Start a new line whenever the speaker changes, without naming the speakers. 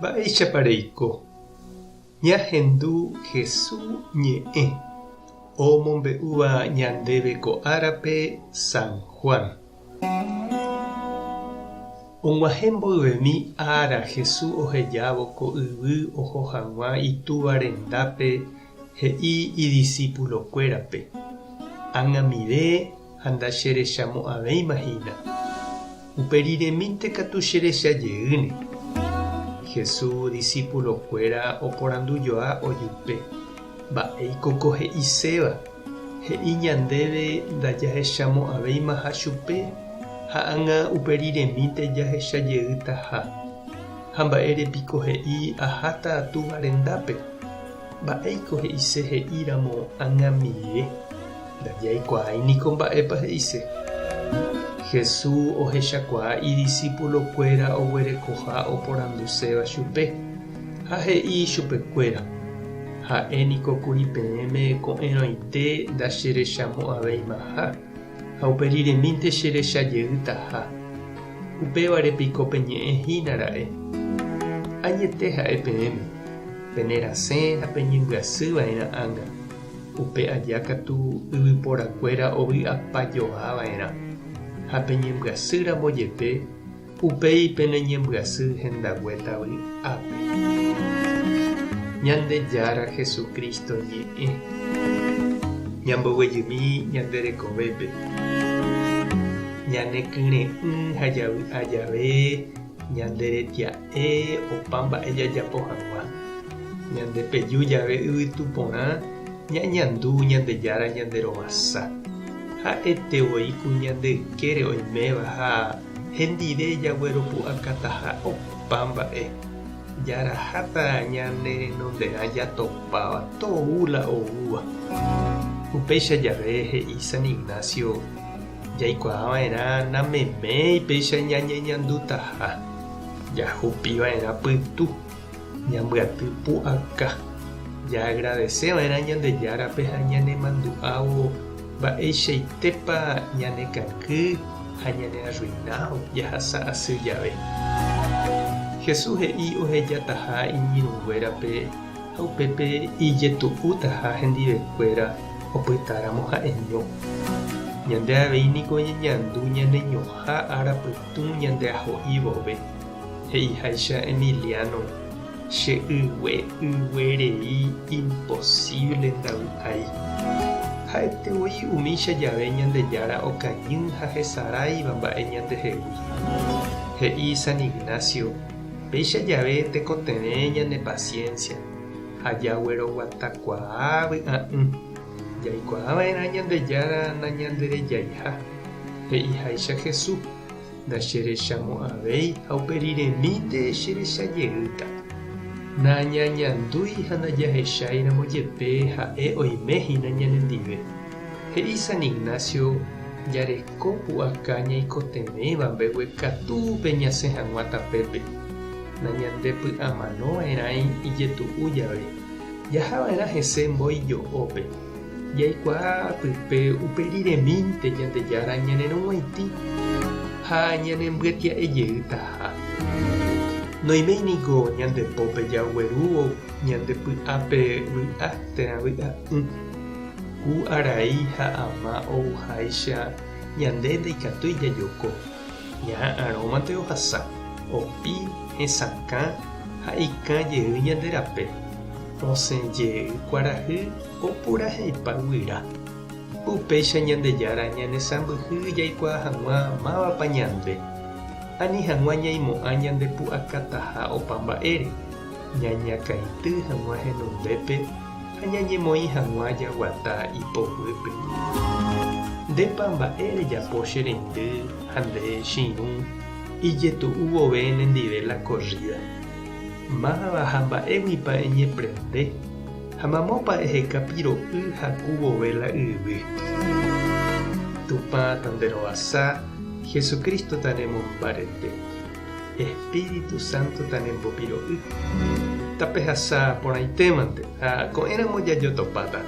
Mba'eichapareiko. Ñahendu Jesús ñe'ẽ omombe'úva ñandéve ko árape San Juan. Og̃uahẽ mboyvemi ára Jesús ohejávo ko yvy oho hag̃ua itúva rendápe he'i idiscípulokuérape: ág̃amive ha ndacherechamo'ãvéimahína. Uperiremínte katu cherechajeýne. Jesús discípulokuéra oporandujoa ojype: mba'éiko ko he'iséva. He'i ñandéve ndajahechamo'ãvéimaha chupe ha ág̃a uperiremínte jahechajeýtaha. Ha mba'érepiko he'i aháta atúva rendápe. Mba'éiko he'ise he'íramo ág̃amive. Ndajaikuaáiniko mba'épa he'ise. Jesús ohechakuaa idiscípulokuéra oguerekoha oporanduséva chupe ha he'i chupekuéra: ha'éniko kuri peẽme ko'ẽrõinte ndacherechamo'ãvéimaha ha uperiremínte cherechajeýtaha. Upévarepiko peñe'ẽhínara'e. Añete ha'e peẽme, penerasẽ ha peñembyasýva'erã ág̃a. Upe ajákatu yvyporakuéra ovy'apajoava'erã. Ha peñembyasýramo jepe, upéi peneñembyasy hendaguétavy ápe. Ñandejára Jesucristo ñe'ẽ ñamboguejymi ñanderekovépe. Ñanekyre'ỹ ha javy'a jave ñanderetia'e opa mba'e jajapo hag̃ua. Ñandepeju jave yvytu porã ñañandu ñandejára ñanderovasa. Ha'etevoi ku ñande ykére oiméva ha hendive jagueropu'akataha opa mba'e. Jaraháta ñane renonderã jatopáva toúla oúva. Upéicha jave he'i San Ignacio jaikuaava'erã nameméi péicha ñañeñandutaha. Jahupiva'erã pytu ñambyaty pu'aka. Jaagradeceva'erã Ñandejárape ha ñanemandu'ávo mba'eichaitépa ñanekaky ha ñanearruinado jahasa asy jave. Jesús he'i ohejataha iñirũnguérape ha upépe ijetu'útaha hendivekuéra opytáramo ha'eño. Ñande aveíniko ñeñandu ñaneñohã ára pytũ ñande aho'i vove. He'iháicha Emiliano: che yguerei imposible ndavy'ái. Ha'etevoi umícha jave Ñandejára okañy ha hesaráiva mba'e ñandehegui. He'i San Ignacio: péicha jave tekotevẽ ñane paciencia ha jagueroguatakuaa vy'a'ỹ. Jaikuaava'erã Ñandejára nañanderejaiha. He'iháicha Jesús: ndacherechamo'ãvéi ha uperiremínte cherechajeýta. Nañañandúi ha ndajahecháiramo jepe ha'e oiméhína ñanendive. He'i San Ignacio jareko pu'aka ñaikotevẽva mbegue katúpe ñasẽ hag̃ua tapépe. Nañandepy'amanova'erãi ijetu'u jave jahava'erã hese mboijo'ópe. Jaikuaa pype uperiremínte Ñandejára ñanerõguaitĩ ha ñanembyatia'ejeýtaha. Noimíniko ñandepópe jaguerúvo ñandepy'ápe vy'a térã vy'a'ỹ. Ku arai ha ama ouháicha ñande ndaikatúi jajoko. Ña arõmante ohasa, opi, hesakã ha ikãjey ñanderape. Osẽjey kuarahy opurahéipa guyra. Upéicha Ñandejára ñanesãmbyhy jaikuaa hag̃ua mávapa ñande. Ani hag̃ua ñaimo'ã ñandepu'akataha opa mba'ére. Ñañakaity hag̃ua henondépe ha ñañemoĩ hag̃ua jaguata ipohýpe. Ndépa mba'ére japo che reindy ha nde chiru ijetu'u vove nendive la corrida. Máva ha mba'éguipa eñeprende ha mamópa ehekapiro'y ha ku vove la yvy. Tupã tanderovasa Jesucristo tanemombarepe. Espíritu Santo tanembopiro'y. Tapehasa porãitémante ha ko'ẽramo jajotopáta.